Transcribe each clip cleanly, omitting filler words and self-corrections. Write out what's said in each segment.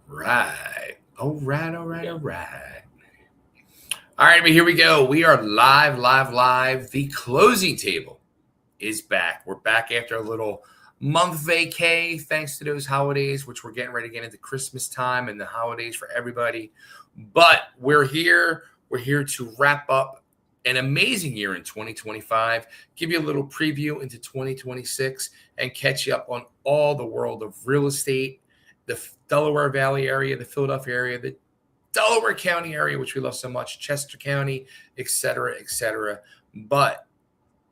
right. All right, all right, all right. All right, but here we go. We are live, live, live. The closing table is back. We're back after a little month vacay, thanks to those holidays, which we're getting ready to get into Christmas time and the holidays for everybody. But we're here. We're here to wrap up an amazing year in 2025, give you a little preview into 2026, and catch you up on all the world of real estate, the Delaware Valley area, the Philadelphia area, the Delaware County area, which we love so much, Chester County, et cetera, et cetera. But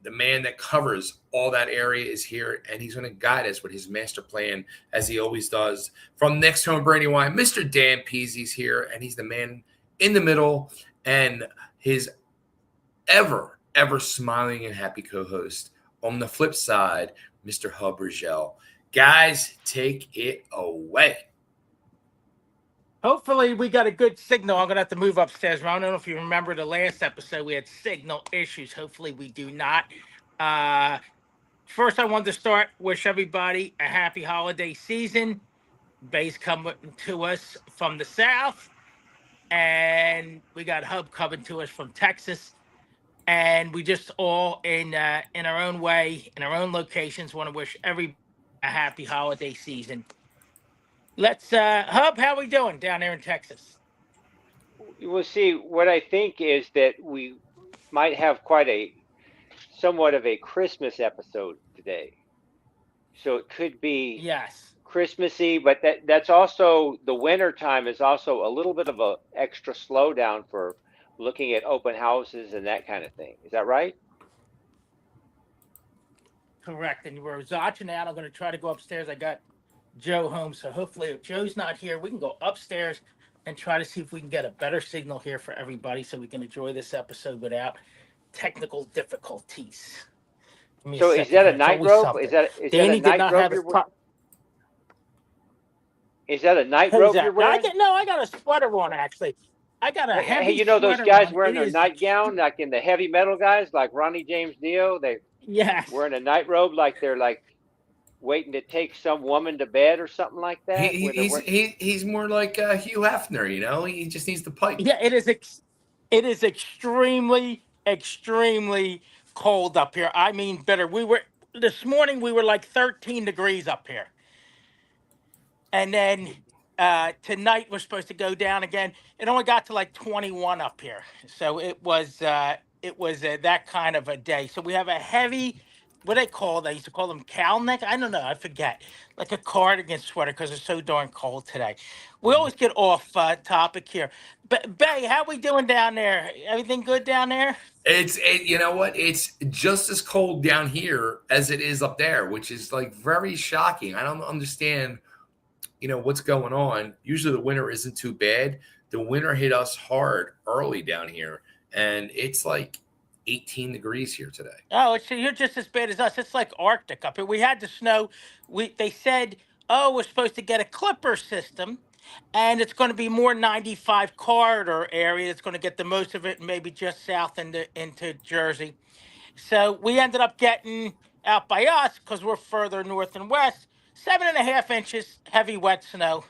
the man that covers all that area is here, and he's going to guide us with his master plan, as he always does. From NextHome Brandywine, Mr. Dan Pizzi's here, and he's the man in the middle, and his ever smiling and happy co-host on the flip side, Mr. Hub Rigel. Guys, take it away. Hopefully we got a good signal. I'm going to have to move upstairs. I don't know if you remember the last episode, we had signal issues. Hopefully we do not. First, I wanted to wish everybody a happy holiday season. Bay's coming to us from the south, and we got Hub coming to us from Texas. And we just all in our own way, in our own locations, want to wish everybody a happy holiday season. Let's Hub, how we doing down there in Texas? We'll see. What I think is that we might have somewhat of a Christmas episode today. So it could be Christmassy, but that's also the winter time is also a little bit of a extra slowdown for looking at open houses and that kind of thing. Is that right? Correct. And we're watching out. I'm going to try to go upstairs. I got Joe home, so hopefully if Joe's not here, we can go upstairs and try to see if we can get a better signal here for everybody so we can enjoy this episode without technical difficulties. So is that a night robe? Is that a night robe you're wearing? Is that a night robe you're wearing? I got a sweater on, actually. I got a heavy Hey, those guys on. wearing their nightgown, like in the heavy metal guys, like Ronnie James Dio, wearing a night robe like they're like waiting to take some woman to bed or something like that. He's more like Hugh Hefner, he just needs the pipe. Yeah, it is extremely cold up here. I mean, bitter. This morning we were like 13 degrees up here, and then tonight we're supposed to go down again. It only got to like 21 up here, so it was that kind of a day. So we have a heavy, what they call, they used to call them cowl neck. I don't know, I forget, like a cardigan sweater because it's so darn cold today. We always get off topic here. But Bay, how we doing down there? Everything good down there? You know what? It's just as cold down here as it is up there, which is like very shocking. I don't understand, what's going on. Usually the winter isn't too bad. The winter hit us hard early down here, and it's like 18 degrees here today. Oh, so you're just as bad as us. It's like Arctic up here. We had the snow. They said, we're supposed to get a clipper system, and it's going to be more 95 corridor area. It's going to get the most of it, maybe just south into Jersey. So we ended up getting out by us because we're further north and west. 7.5 inches heavy wet snow.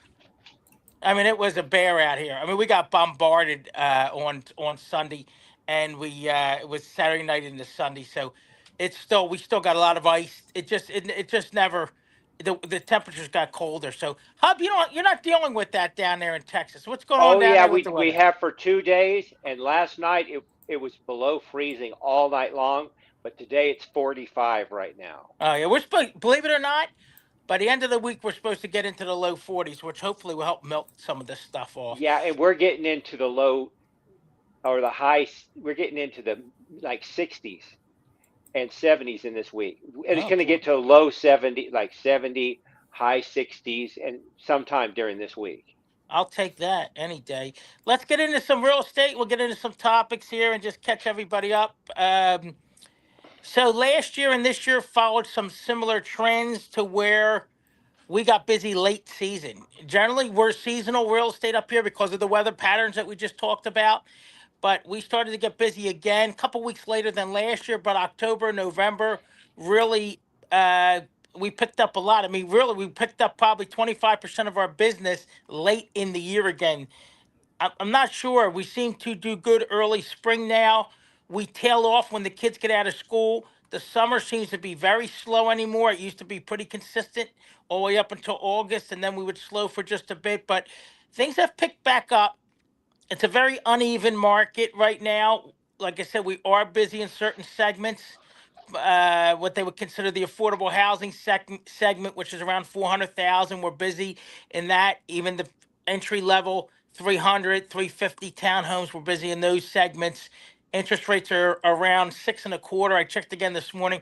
I mean, it was a bear out here. I mean, we got bombarded on Sunday, and it was Saturday night into Sunday. So we still got a lot of ice. It just never. The temperatures got colder. So Hub, you're not dealing with that down there in Texas. What's going on down there with the weather? We have for 2 days, and last night it was below freezing all night long. But today it's 45 right now. Oh yeah, believe it or not, by the end of the week we're supposed to get into the low 40s, which hopefully will help melt some of this stuff off. Yeah, and we're getting into the low or the high. We're getting into the like 60s and 70s in this week. And it's going to get to a low 70, like 70, high 60s, and sometime during this week. I'll take that any day. Let's get into some real estate. We'll get into some topics here and just catch everybody up. So last year and this year followed some similar trends to where we got busy late season. Generally, we're seasonal real estate up here because of the weather patterns that we just talked about. But we started to get busy again a couple weeks later than last year. But October, November really we picked up a lot. I mean, really, we picked up probably 25% of our business late in the year again. I'm not sure. We seem to do good early spring now. We tail off when the kids get out of school. The summer seems to be very slow anymore. It used to be pretty consistent all the way up until August, and then we would slow for just a bit. But things have picked back up. It's a very uneven market right now. Like I said, we are busy in certain segments. What they would consider the affordable housing segment, which is around 400,000. We're busy in that. Even the entry level 300, 350 townhomes, we're busy in those segments. Interest rates are around 6.25. I checked again this morning.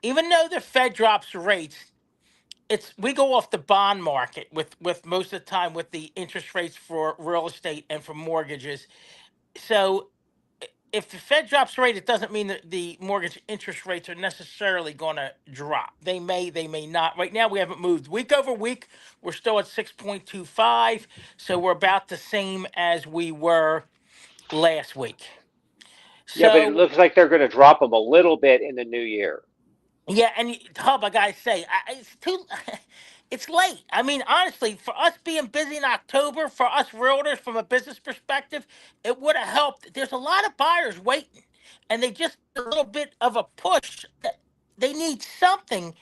Even though the Fed drops rates, we go off the bond market with most of the time with the interest rates for real estate and for mortgages. So if the Fed drops rate, it doesn't mean that the mortgage interest rates are necessarily going to drop. They may not. Right now, we haven't moved. Week over week, we're still at 6.25. So we're about the same as we were last week. Yeah, but it So, looks like they're going to drop them a little bit in the new year. yeah, and Hub, I gotta say, it's too, it's late. I mean, honestly, for us being busy in October, for us realtors from a business perspective, it would have helped. There's a lot of buyers waiting, and they just need a little bit of a push. They need something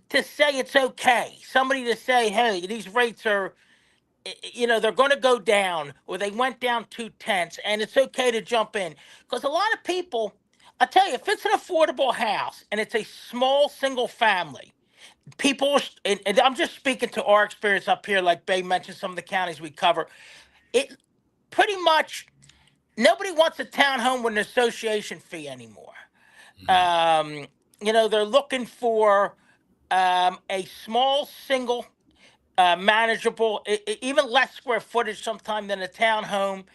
to say it's okay. Somebody to say, hey, these rates are, they're going to go down, or they went down 2/10, and it's okay to jump in. Because a lot of people, I tell you, if it's an affordable house and it's a small single family, people, and I'm just speaking to our experience up here, like Bay mentioned, some of the counties we cover, it pretty much nobody wants a townhome with an association fee anymore. Um, they're looking for a small single manageable, even less square footage sometime than a townhome.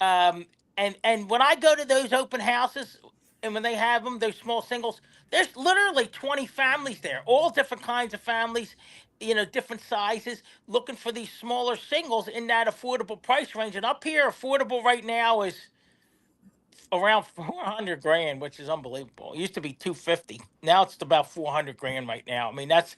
Um, and when I go to those open houses, and when they have them, those small singles, there's literally 20 families there, all different kinds of families, different sizes, looking for these smaller singles in that affordable price range. And up here, affordable right now is around 400 grand, which is unbelievable. It used to be 250. Now it's about 400 grand right now. I mean, that's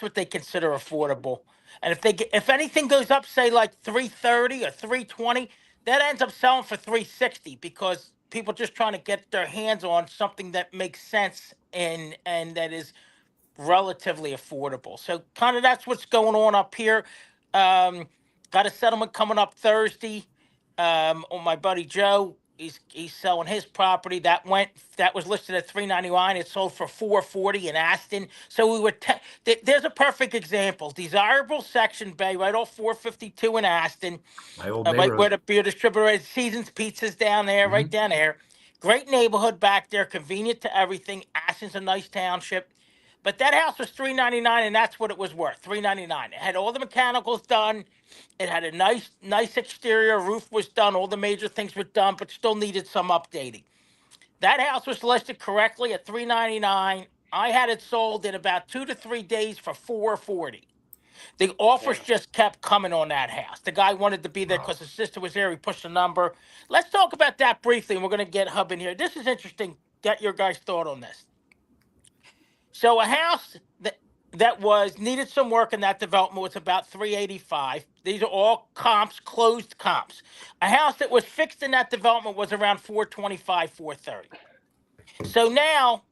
what they consider affordable. And if anything goes up, say like 330 or 320, that ends up selling for 360 because people just trying to get their hands on something that makes sense and that is relatively affordable. So kind of that's what's going on up here. Um, got a settlement coming up Thursday. On my buddy Joe, he's selling his property. That was listed at 399. It sold for 440 in Aston. So we were there's a perfect example. Desirable section Bay, right off 452 in Aston. My old Right where neighborhood. the beer distributor is. Seasons Pizza's down there, right Mhm. down there. Great neighborhood back there, convenient to everything. Aston's a nice township. But that house was 399, and that's what it was worth. 399. It had all the mechanicals done. It had a nice exterior. Roof was done. All the major things were done, but still needed some updating. That house was listed correctly at 399. I had it sold in about 2 to 3 days for 440. The offers Damn. just kept coming on that house. The guy wanted to be there Wow. because his sister was there. He pushed the number. Let's talk about that briefly, and we're going to get Hub in here. This is interesting. Get your guys' thought on this. So a house that was needed some work in that development was about 385. These are all comps, closed comps. A house that was fixed in that development was around 425, 430. So now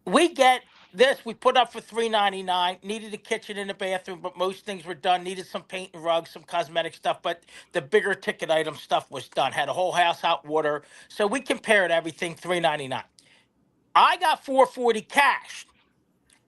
we get this. We put up for 399. Needed a kitchen and a bathroom, but most things were done. Needed some paint and rugs, some cosmetic stuff, but the bigger ticket item stuff was done. Had a whole house hot water. So we compared everything 399. I got 440 cash.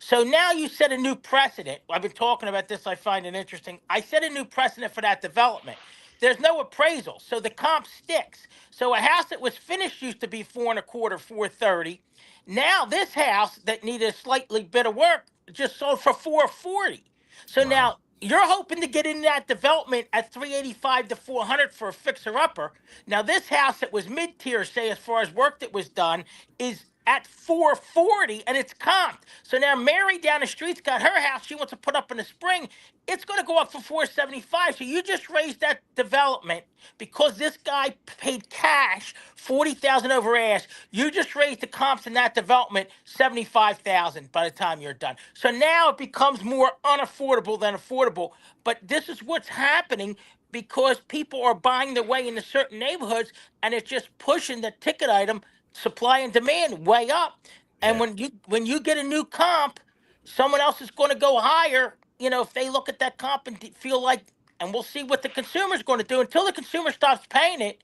So now you set a new precedent. I've been talking about this. I find it interesting. I set a new precedent for that development. There's no appraisal, so the comp sticks. So a house that was finished used to be 4.25, 430. Now this house that needed a slightly bit of work just sold for 440. So Wow. now you're hoping to get in that development at 385 to 400 for a fixer upper. Now this house that was mid tier, say as far as work that was done, is at 440 and it's comped. So now Mary down the street's got her house she wants to put up in the spring. It's going to go up for 475. So you just raised that development because this guy paid cash 40,000 over ask. You just raised the comps in that development 75,000 by the time you're done. So now it becomes more unaffordable than affordable. But this is what's happening because people are buying their way into certain neighborhoods, and it's just pushing the ticket item supply and demand way up. And when you get a new comp, someone else is going to go higher. If they look at that comp and feel like, and we'll see what the consumer's going to do until the consumer stops paying it.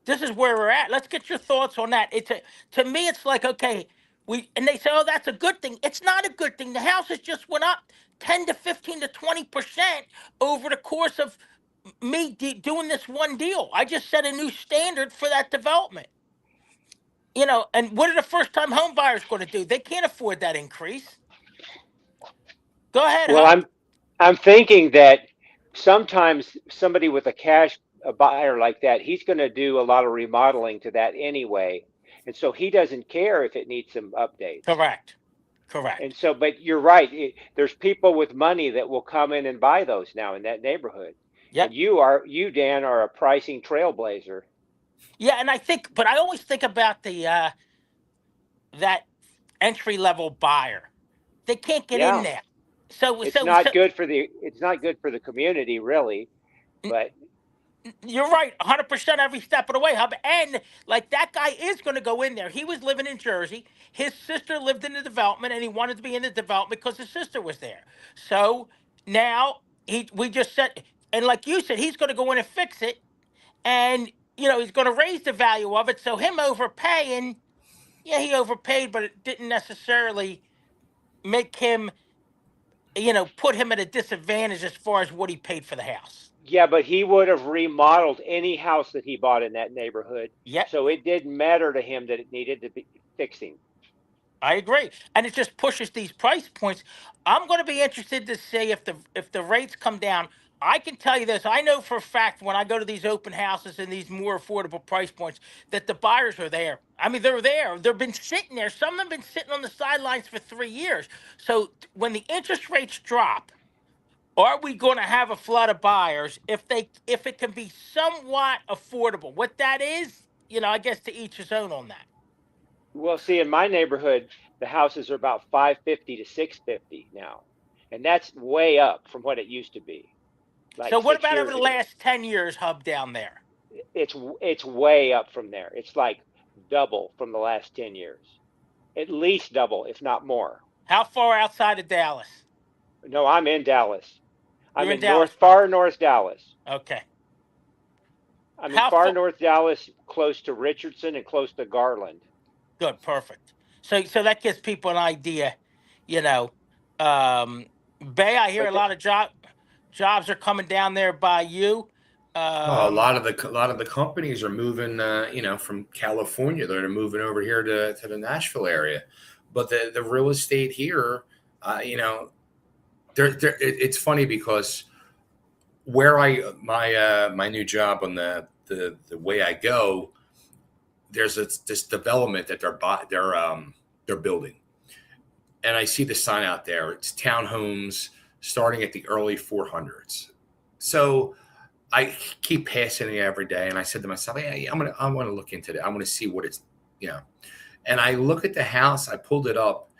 This is where we're at. Let's get your thoughts on that. To me, it's like, okay, and they say, oh, that's a good thing. It's not a good thing. The houses just went up 10 to 15 to 20% over the course of me doing this one deal. I just set a new standard for that development. And what are the first-time home buyers going to do? They can't afford that increase. Go ahead. Well, I'm thinking that sometimes somebody with a buyer like that, he's going to do a lot of remodeling to that anyway, and so he doesn't care if it needs some updates. Correct. And so, but you're right. There's people with money that will come in and buy those now in that neighborhood. Yeah. And you, Dan, are a pricing trailblazer. Yeah, and but I always think about that entry level buyer. They can't get in there. So it's not good for the community, really. But you're right, 100% every step of the way, Hub. And like that guy is going to go in there. He was living in Jersey. His sister lived in the development, and he wanted to be in the development because his sister was there. So now we just said, and like you said, he's going to go in and fix it, and he's going to raise the value of it. So him overpaying, yeah, he overpaid, but it didn't necessarily make him, put him at a disadvantage as far as what he paid for the house. Yeah, but he would have remodeled any house that he bought in that neighborhood. Yeah. So it didn't matter to him that it needed to be fixing. I agree, and it just pushes these price points. I'm going to be interested to see if the rates come down. I can tell you this. I know for a fact when I go to these open houses and these more affordable price points that the buyers are there. I mean, they're there. They've been sitting there. Some of them have been sitting on the sidelines for 3 years. So when the interest rates drop, are we going to have a flood of buyers if it can be somewhat affordable? What that is, I guess to each his own on that. Well, see, in my neighborhood, the houses are about 550 to 650 now, and that's way up from what it used to be. So what about over the last 10 years, Hub, down there? It's way up from there. It's like double from the last 10 years, at least double, if not more. How far outside of Dallas? No, I'm in Dallas. I'm in Dallas, far north Dallas. Okay. I'm in far north Dallas, close to Richardson and close to Garland. Good, perfect. So that gives people an idea, Bay, I hear a lot of jobs are coming down there by you. A lot of the companies are moving, from California. They're moving over here to the Nashville area. But the real estate here, it's funny because where my new job on the way I go, there's this development that they're building, and I see the sign out there. It's townhomes starting at the early 400s. So I keep passing it every day, and I said to myself, "Hey, I want to look into that. I want to see what it's, And I look at the house. I pulled it up,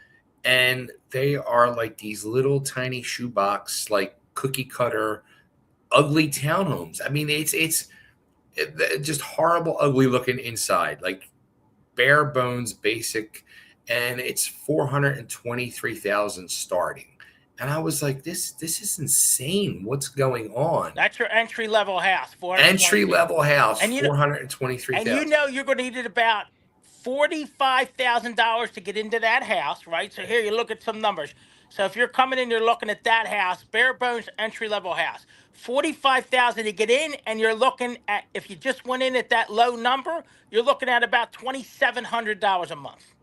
and they are like these little tiny shoebox, like cookie cutter, ugly townhomes. I mean, it's just horrible, ugly looking inside, like bare bones, basic, and it's 423,000 starting. And I was like, this is insane. What's going on? That's your entry level house. Entry level house, 423,000. And you're going to need about $45,000 to get into that house, right? So here you look at some numbers. So if you're coming in, you're looking at that house, bare bones entry level house, $45,000 to get in, and you're looking at, if you just went in at that low number, you're looking at about $2,700 a month.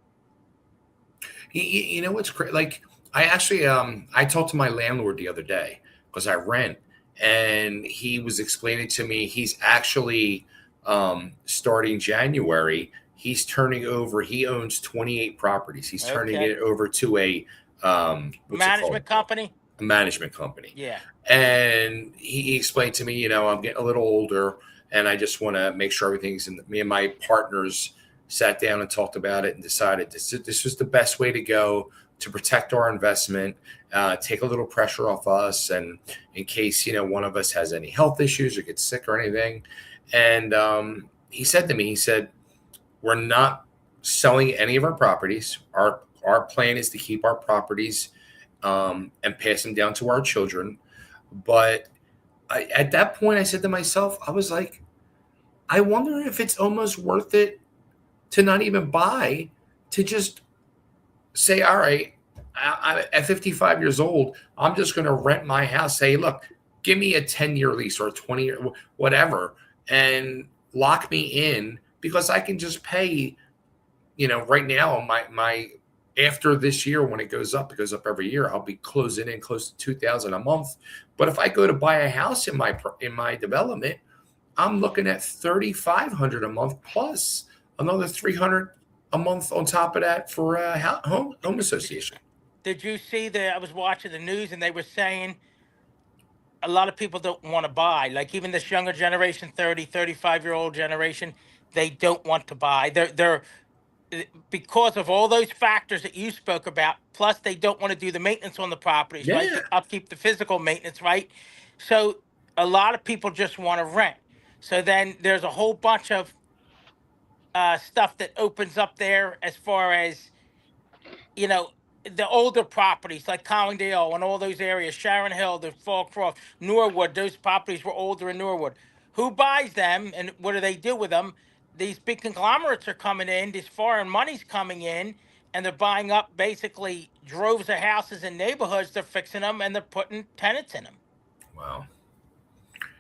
You know what's great? Like I actually, I talked to my landlord the other day because I rent, and he was explaining to me he's actually starting January. he's turning over. He owns 28 properties. He's turning Okay. it over to a what's it called? Management company. A management company. Yeah. And he explained to me, you know, I'm getting a little older, and I just want to make sure everything's in. Me and my partners sat down and talked about it and decided this was the best way to go to protect our investment, take a little pressure off us, and in case, you know, one of us has any health issues or gets sick or anything. And he said to me, he said, we're not selling any of our properties. Our plan is to keep our properties and pass them down to our children. But at that point, I said to myself, I was like, I wonder if it's almost worth it to not even buy, to just say, all right, at 55 years old, I'm just going to rent my house. Say, look, give me a 10-year lease or a 20-year, whatever, and lock me in, because I can just pay, you know, right now, my after this year, when it goes up every year, I'll be closing in close to $2,000 a month. But if I go to buy a house in my development, I'm looking at $3,500 a month plus another $300 a month on top of that for a home association. Did you see I was watching the news and they were saying a lot of people don't want to buy, like even this younger generation, 30, 35-year-old generation, they don't want to buy. They're because of all those factors that you spoke about, plus they don't want to do the maintenance on the properties, right? Yeah. The upkeep, the physical maintenance, right? So a lot of people just want to rent. So then there's a whole bunch of stuff that opens up there as far as, you know, the older properties like Collingdale and all those areas, Sharon Hill, the Fallcroft, Norwood, those properties were older in Norwood. Who buys them and what do they do with them? These big conglomerates are coming in, this foreign money's coming in, and they're buying up basically droves of houses in neighborhoods. They're fixing them and they're putting tenants in them. Wow.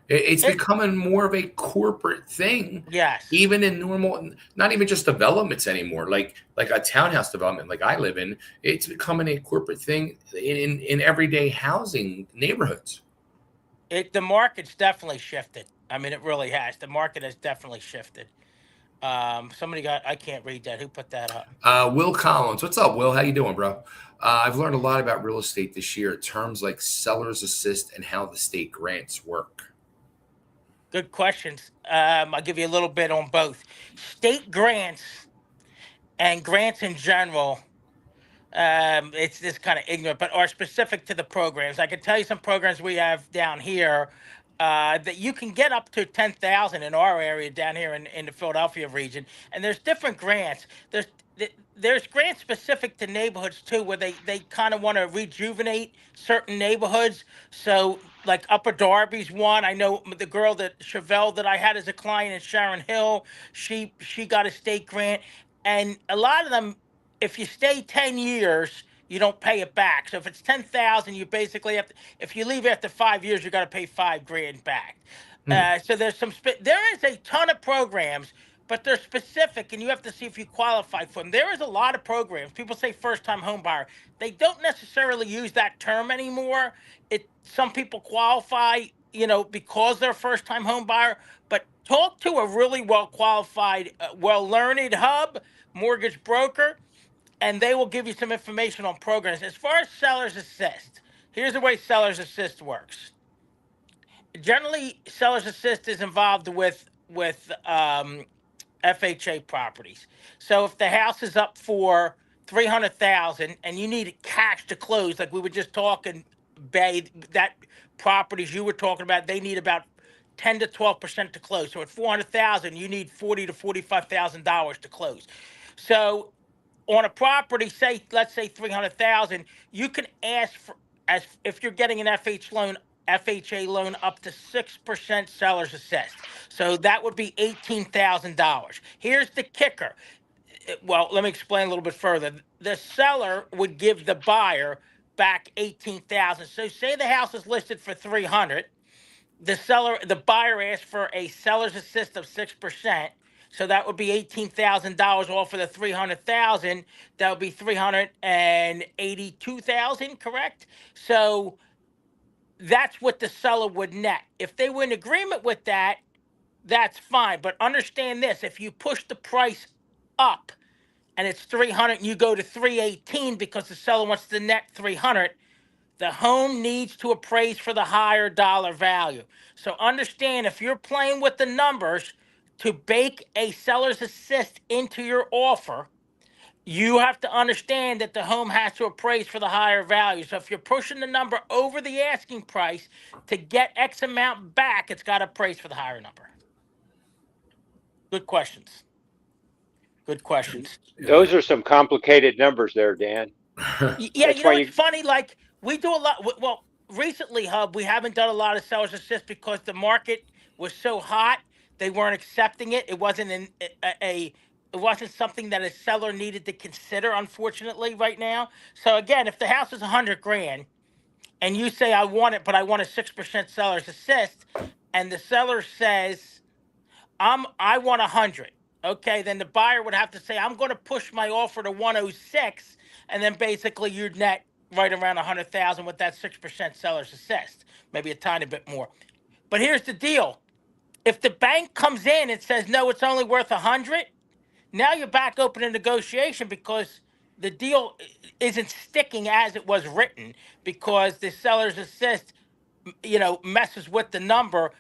It's becoming more of a corporate thing. Yes. Even in normal, not even just developments anymore, like a townhouse development like I live in, it's becoming a corporate thing in everyday housing neighborhoods. The market's definitely shifted. I mean, it really has. The market has definitely shifted. I can't read that. Who put that up? Will Collins. What's up, Will? How you doing, bro? I've learned a lot about real estate this year, terms like seller's assist and how the state grants work. Good questions. I'll give you a little bit on both. State grants and grants in general, it's just kind of ignorant, but are specific to the programs. I can tell you some programs we have down here that you can get up to 10,000 in our area down here in the Philadelphia region. And there's different grants. There's grants specific to neighborhoods too, where they kind of want to rejuvenate certain neighborhoods. So like Upper Darby's one. I know the girl Chevelle that I had as a client in Sharon Hill, she got a state grant. And a lot of them, if you stay 10 years, you don't pay it back. So if it's 10,000, you basically have to, if you leave after 5 years, you got to pay $5,000 back. So there is a ton of programs, but they're specific and you have to see if you qualify for them. There is a lot of programs. People say first-time home buyer. They don't necessarily use that term anymore. Some people qualify, you know, because they're first-time home buyer, but talk to a really well-qualified, well-learned hub, mortgage broker, and they will give you some information on programs. As far as seller's assist, here's the way seller's assist works. Generally, seller's assist is involved with FHA properties. So if the house is up for 300,000 and you need cash to close, like we were just talking, that properties you were talking about, they need about 10 to 12% to close. So at 400,000, you need $40,000 to $45,000 to close. So on a property, let's say 300,000, you can ask for, as if you're getting an FHA loan up to 6% seller's assist. So that would be $18,000. Here's the kicker. Well, let me explain a little bit further. The seller would give the buyer back 18,000. So say the house is listed for 300. The buyer asked for a seller's assist of 6%. So that would be $18,000 off of the 300,000. That would be 382,000, correct? So that's what the seller would net. If they were in agreement with that, that's fine. But understand this: if you push the price up and it's 300 and you go to 318 because the seller wants the net 300, the home needs to appraise for the higher dollar value. So understand, if you're playing with the numbers to bake a seller's assist into your offer, you have to understand that the home has to appraise for the higher value. So if you're pushing the number over the asking price to get X amount back, it's got to appraise for the higher number. Good questions. Good questions. Those are some complicated numbers there, Dan. Yeah, That's you why know, it's you. funny. Like, we do a lot. Well, recently, Hub, we haven't done a lot of seller's assist because the market was so hot. They weren't accepting it. It wasn't it wasn't something that a seller needed to consider, unfortunately, right now. So again, if the house is 100 grand and you say I want it, but I want a 6% seller's assist, and the seller says I want 100. Okay, then the buyer would have to say, I'm going to push my offer to 106, and then basically you'd net right around 100,000 with that 6% seller's assist, maybe a tiny bit more. But here's the deal: if the bank comes in and says no, it's only worth 100, now you're back open to negotiation because the deal isn't sticking as it was written because the seller's assist, messes with the number.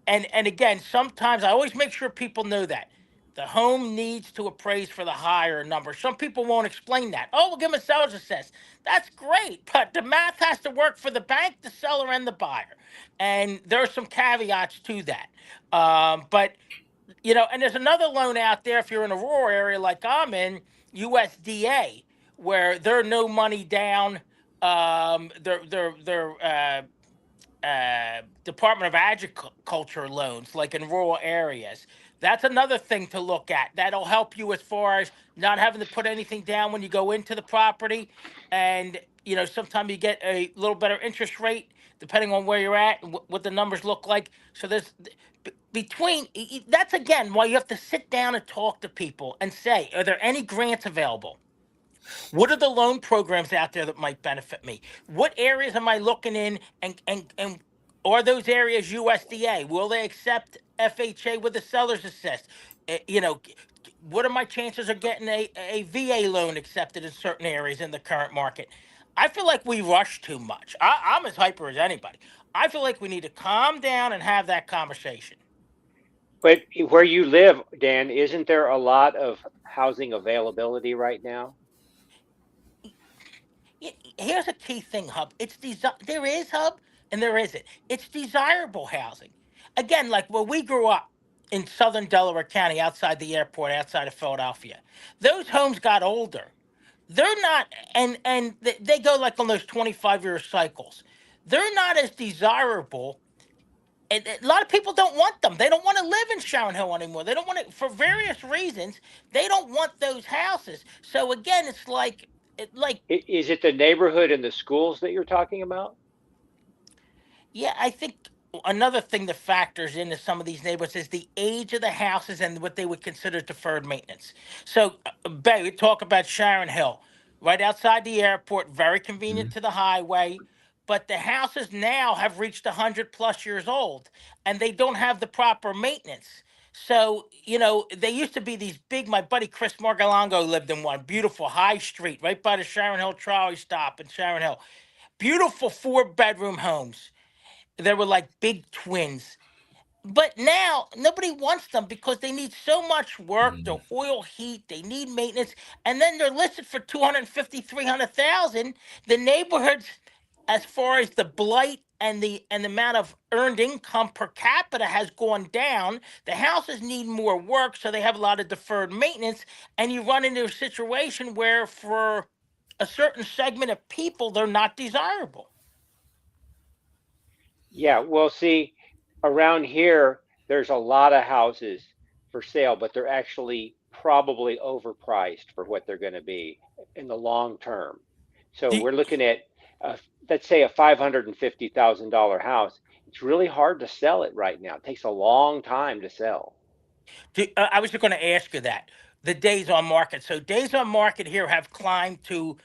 And again, sometimes I always make sure people know that the home needs to appraise for the higher number. Some people won't explain that. Oh, we'll give them a seller's assist. That's great, but the math has to work for the bank, the seller, and the buyer. And there are some caveats to that. But and there's another loan out there if you're in a rural area like I'm in, USDA, where they're no money down. They're Department of Agriculture loans, like in rural areas. That's another thing to look at. That'll help you as far as not having to put anything down when you go into the property. And, sometimes you get a little better interest rate depending on where you're at and what the numbers look like. So there's that's again why you have to sit down and talk to people and say, are there any grants available? What are the loan programs out there that might benefit me? What areas am I looking in, and are those areas USDA? Will they accept FHA with a seller's assist? What are my chances of getting a VA loan accepted in certain areas in the current market? I feel like we rush too much. I'm as hyper as anybody. I feel like we need to calm down and have that conversation. But where you live, Dan, isn't there a lot of housing availability right now? Here's a key thing, Hub. There is, Hub, and there isn't. It's desirable housing. Again, like where we grew up in southern Delaware County, outside the airport, outside of Philadelphia, those homes got older. They're not, and they go like on those 25-year cycles. They're not as desirable. And a lot of people don't want them. They don't want to live in Sharon Hill anymore. They don't want it for various reasons. They don't want those houses. So again, it's like Is it the neighborhood and the schools that you're talking about? Yeah, I think another thing that factors into some of these neighborhoods is the age of the houses and what they would consider deferred maintenance. So, Bay, we talk about Sharon Hill, right outside the airport, very convenient to the highway. But the houses now have reached 100+ years old and they don't have the proper maintenance. So, they used to be these big, my buddy Chris Margalongo lived in one, beautiful high street right by the Sharon Hill trolley stop in Sharon Hill. Beautiful 4-bedroom homes. They were like big twins. But now nobody wants them because they need so much work, the oil heat, they need maintenance, and then they're listed for 250, 300,000. The neighborhoods, as far as the blight and the amount of earned income per capita has gone down, the houses need more work, so they have a lot of deferred maintenance, and you run into a situation where for a certain segment of people, they're not desirable. Yeah, well, see, around here, there's a lot of houses for sale, but they're actually probably overpriced for what they're going to be in the long term. So Do, we're looking at, let's say, a $550,000 house. It's really hard to sell it right now. It takes a long time to sell. I was just going to ask you that. The days on market. So days on market here have climbed to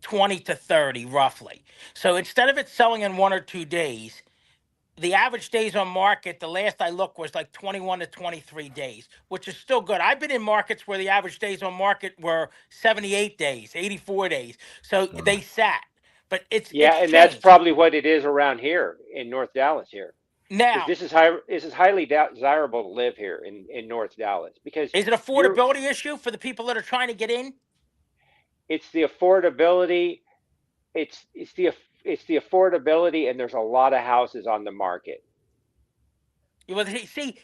20 to 30 roughly. So instead of it selling in 1 or 2 days, the average days on market, the last I looked, was like 21 to 23 days, which is still good. I've been in markets where the average days on market were 78 days, 84 days. So they sat. But it's and that's changed. probably what it is around here in North Dallas here. Because Now, this is highly desirable to live here in North Dallas, because is it affordability issue for the people that are trying to get in? it's the affordability, it's the affordability, and there's a lot of houses on the market. Well, see,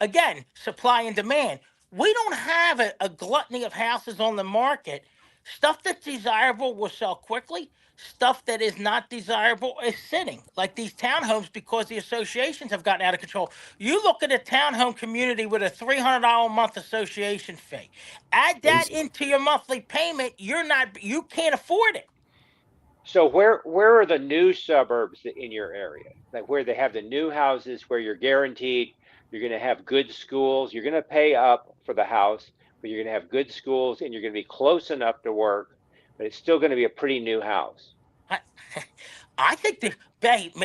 again, supply and demand. We don't have a gluttony of houses on the market. Stuff that's desirable will sell quickly. Stuff that is not desirable is sitting, like these townhomes, because the associations have gotten out of control. You look at a townhome community with a $300 a month association fee. Add that into your monthly payment. You can't afford it. So where are the new suburbs in your area? Like where they have the new houses, where you're guaranteed you're going to have good schools. You're going to pay up for the house, but you're going to have good schools, and you're going to be close enough to work, but it's still going to be a pretty new house. I think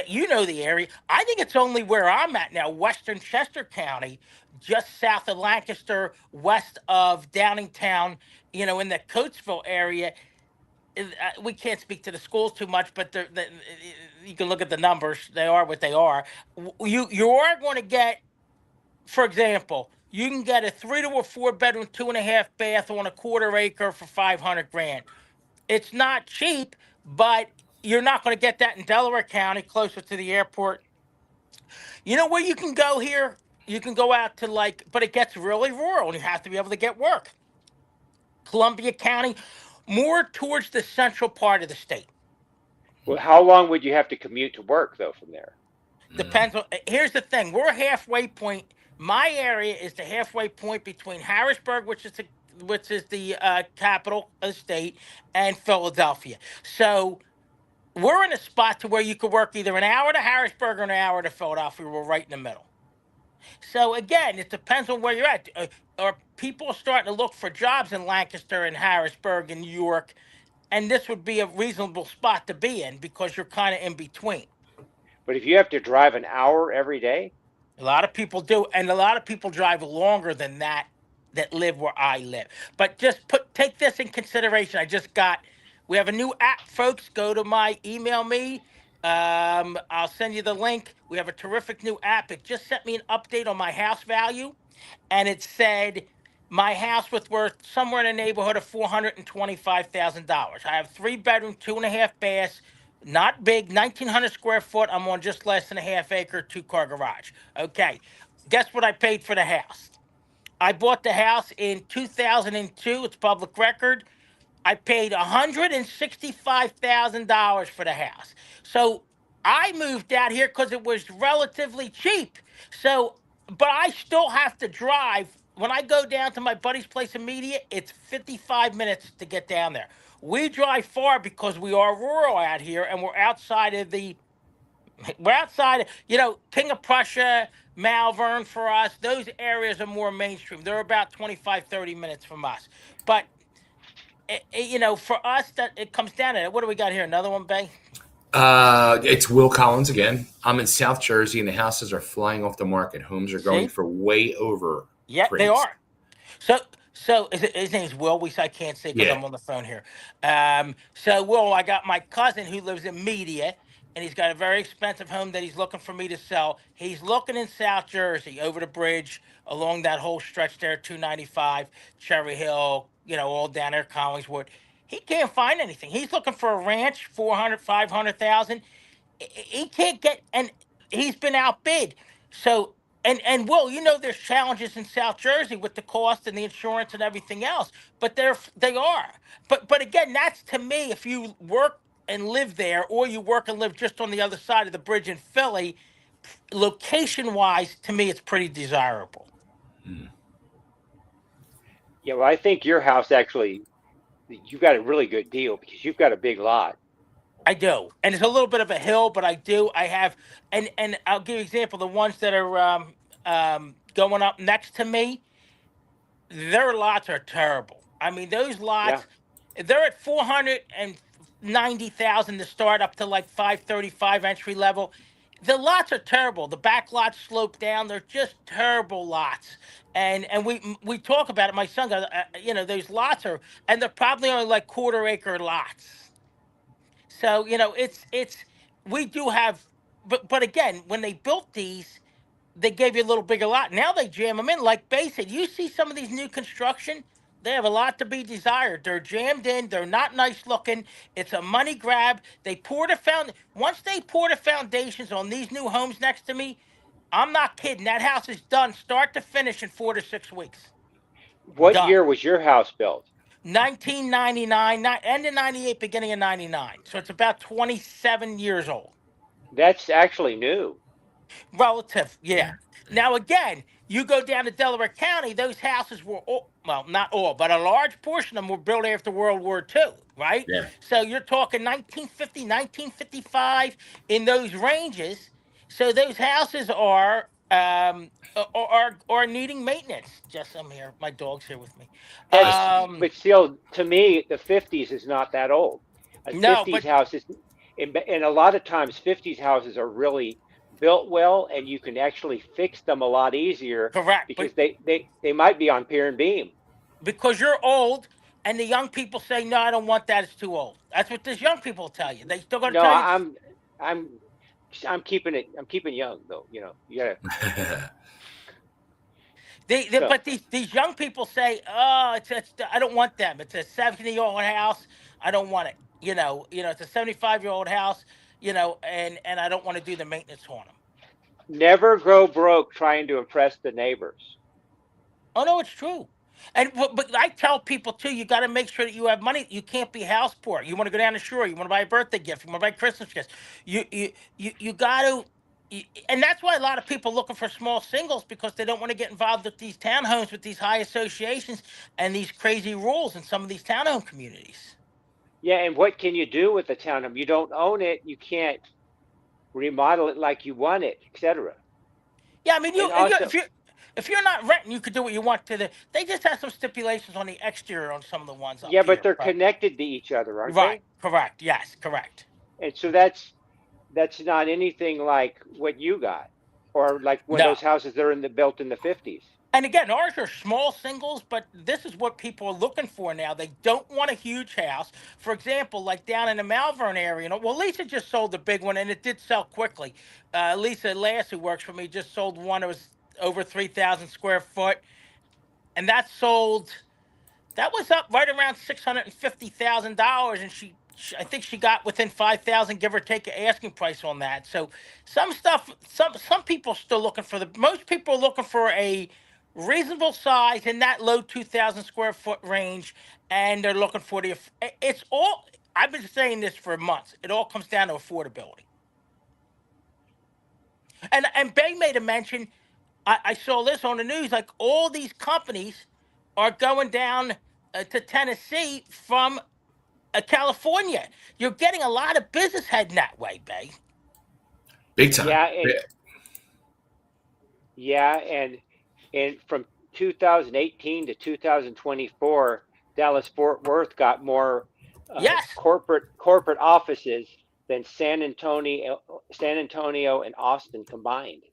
you know the area. I think it's only where I'm at now, Western Chester County, just south of Lancaster, west of Downingtown, in the Coatesville area. We can't speak to the schools too much, but you can look at the numbers. They are what they are. You are going to get, for example, you can get a 3 to a 4 bedroom, 2.5 bath on a quarter acre for $500,000. It's not cheap, but you're not going to get that in Delaware County, closer to the airport. You know where you can go here? You can go out to but it gets really rural, and you have to be able to get work. Columbia County, more towards the central part of the state. Well, how long would you have to commute to work, though, from there? Depends on. Here's the thing: we're a halfway point. My area is the halfway point between Harrisburg, which is the capital of the state, and Philadelphia. So we're in a spot to where you could work either an hour to Harrisburg or an hour to Philadelphia. We're right in the middle. So again, it depends on where you're at. Are people starting to look for jobs in Lancaster and Harrisburg and New York? And this would be a reasonable spot to be in, because you're kind of in between. But if you have to drive an hour every day? A lot of people do, and a lot of people drive longer than that live where I live. But just take this in consideration. We have a new app, folks. Go to email me. I'll send you the link. We have a terrific new app. It just sent me an update on my house value, and it said my house was worth somewhere in the neighborhood of $425,000. I have 3 bedroom, 2.5 baths, not big, 1,900 square foot. I'm on just less than a half acre, 2-car garage. Okay, guess what I paid for the house? I bought the house in 2002. It's public record. I paid $165,000 for the house. So I moved out here because it was relatively cheap. But I still have to drive. When I go down to my buddy's place in Media, it's 55 minutes to get down there. We drive far because we are rural out here, and we're outside, King of Prussia, Malvern for us. Those areas are more mainstream. They're about 25, 30 minutes from us. But for us, that it comes down to it. What do we got here? Another one, Bay? It's Will Collins again. I'm in South Jersey, and the houses are flying off the market. Homes are going for way over. Yeah, they are. So his name's Will. I can't say because I'm on the phone here. So Will, I got my cousin who lives in Media, and he's got a very expensive home that he's looking for me to sell. He's looking in South Jersey, over the bridge, along that whole stretch there, 295, Cherry Hill, all down there, Collingswood. He can't find anything. He's looking for a ranch, 400, 500,000. He can't get, and he's been outbid. So, and Will, there's challenges in South Jersey with the cost and the insurance and everything else, but they are. But again, that's, to me, if you work and live there, or you work and live just on the other side of the bridge in Philly, location-wise, to me, it's pretty desirable. Yeah, well, I think your house actually, you've got a really good deal because you've got a big lot. I do, and it's a little bit of a hill, but I have, and I'll give you an example. The ones that are going up next to me, their lots are terrible. I mean, those lots, they're at 490,000 to start, up to like 535 entry level. The lots are terrible. The back lots slope down. They're just terrible lots. And we talk about it. My son goes, those lots are, and they're probably only like quarter-acre lots. So it's we do have, but again, when they built these, they gave you a little bigger lot. Now they jam them in. Like Bay said, you see some of these new construction, they have a lot to be desired. They're jammed in. They're not nice looking. It's a money grab. They pour the once they pour the foundations on these new homes next to me, I'm not kidding. That house is done start to finish in 4 to 6 weeks. What Done. year was your house built? 1999, end of 98, beginning of 99. So it's about 27 years old. That's actually new. Relative, yeah. Now again, you go down to Delaware County; those houses were well, not all, but a large portion of them were built after World War II, right? Yeah. So you're talking 1950, 1955 in those ranges. So those houses are needing maintenance. Jess, I'm here. My dog's here with me. That's but still, to me, the 50s is not that old. A No, 50s but house is, and a lot of times 50s houses are really built well, and you can actually fix them a lot easier correct. But because they might be on pier and beam. because you're old and the young people say, no, I don't want that, it's too old. That's what these young people tell you. They still going to No, tell you I'm I'm keeping it. I'm keeping young though. You gotta. So but these young people say, oh, I don't want them. It's a 70-year-old house. I don't want it. It's a 75-year-old house, and I don't want to do the maintenance on them. never grow broke trying to impress the neighbors. Oh no, it's true. And but I tell people too, you got to make sure that you have money. You can't be house poor. You want to go down the shore. You want to buy a birthday gift. You want to buy a Christmas gift. You got to. And that's why a lot of people looking for small singles because they don't want to get involved with these townhomes with these high associations and these crazy rules in some of these townhome communities. Yeah, and what can you do with the townhome? You don't own it. You can't remodel it like you want it, etc. Yeah, I mean, And also, if you're not renting, you could do what you want to the. They just have some stipulations on the exterior on some of the ones up yeah, but here. they're But connected to each other, aren't right, they? correct, yes, correct. And so that's not anything like what you got, or like one of No. those houses that are built in the 50s. And again, ours are small singles, but this is what people are looking for now. They don't want a huge house. For example, like down in the Malvern area, well, Lisa just sold the big one, and it did sell quickly. Lisa Lass, who works for me, just sold one that was over 3,000 square foot, and that was up right around $650,000, and I think she got within 5,000, give or take, an asking price on that. So some stuff, some people still looking for most people are looking for a reasonable size in that low 2,000 square foot range, and they're looking for it's all. I've been saying this for months. It all comes down to affordability. And Bay made a mention. I saw this on the news. Like all these companies are going down to Tennessee from California. You're getting a lot of business heading that way, Bay. Big time. Yeah, and from 2018 to 2024, Dallas Fort Worth got more Yes. corporate offices than San Antonio and Austin combined.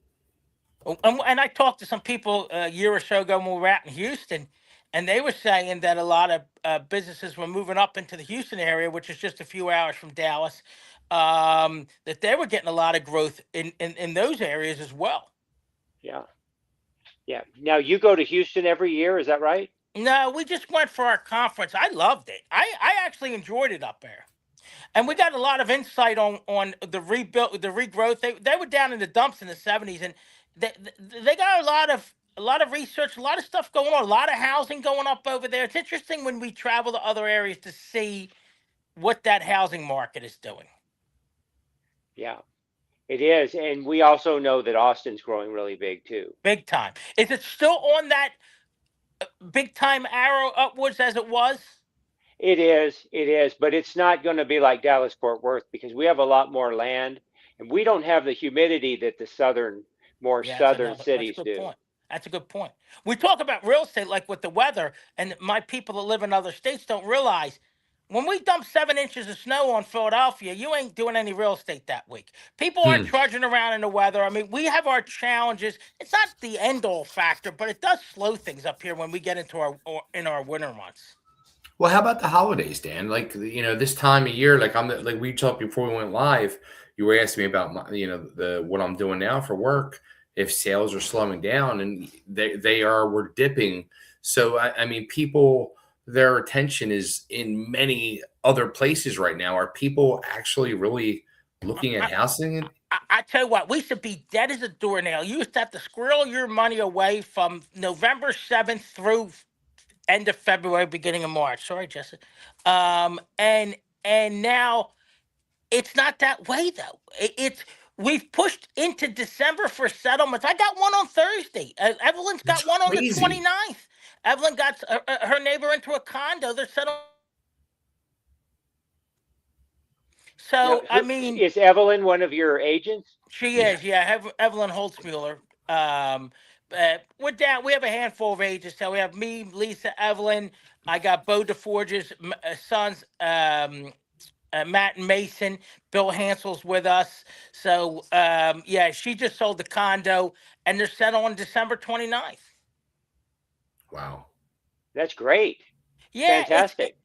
And I talked to some people a year or so ago when we were out in Houston, and they were saying that a lot of businesses were moving up into the Houston area, which is just a few hours from Dallas, that they were getting a lot of growth in those areas as well. Yeah. Yeah. Now you go to Houston every year, is that right? No, we just went for our conference. I loved it. I actually enjoyed it up there. And we got a lot of insight on the regrowth. They were down in the dumps in the 70s, and they got a lot of research, a lot of stuff going on, a lot of housing going up over there. It's interesting when we travel to other areas to see what that housing market is doing. Yeah, it is. And we also know that Austin's growing really big too. Big time. Is it still on that big time arrow upwards as it was? It is, but it's not going to be like Dallas Fort Worth because we have a lot more land and we don't have the humidity that the more Yeah, southern that's a cities good do. point. That's a good point. We talk about real estate like with the weather, and my people that live in other states don't realize when we dump 7 inches of snow on Philadelphia, you ain't doing any real estate that week. People aren't trudging around in the weather. I mean, we have our challenges. It's not the end all factor, but it does slow things up here when we get into our winter months. Well, how about the holidays, Dan? Like, this time of year, like like we talked before we went live. You were asking me about the what I'm doing now for work. If sales are slowing down, and we're dipping. So I mean, people, their attention is in many other places right now. Are people actually really looking at housing? I tell you what, we should be dead as a doornail. You used to have to squirrel your money away from November 7th through end of February, beginning of March. Sorry, Jessica. And now it's not that way though. We've pushed into December for settlements. I got one on Thursday. Evelyn's got That's one on the crazy. 29th. Evelyn got her neighbor into a condo. They're settling. Now, So I mean, is Evelyn one of your agents? she Yeah. is. Yeah, Evelyn Holtzmuller. We're down. We have a handful of agents. So we have me, Lisa, Evelyn. I got Bo DeForge's sons. Matt and Mason, Bill Hansel's with us. So, yeah, she just sold the condo and they're set on December 29th. Wow. That's great. Yeah, Fantastic.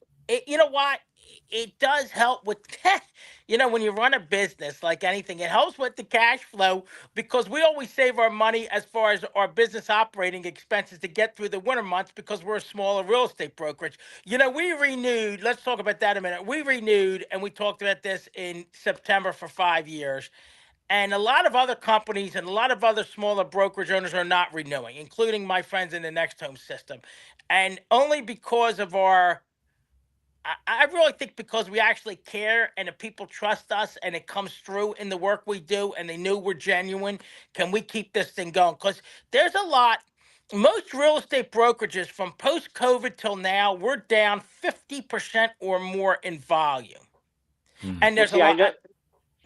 you know what? It does help with, when you run a business like anything, it helps with the cash flow because we always save our money as far as our business operating expenses to get through the winter months because we're a smaller real estate brokerage. We renewed, let's talk about that a minute. We renewed, and we talked about this in September for 5 years. And a lot of other companies and a lot of other smaller brokerage owners are not renewing, including my friends in the Next Home system. And only because of I really think because we actually care and the people trust us and it comes through in the work we do and they knew we're genuine, can we keep this thing going? Because there's a lot. Most real estate brokerages from post COVID till now, we're down 50% or more in volume. And Well, there's a see, lot.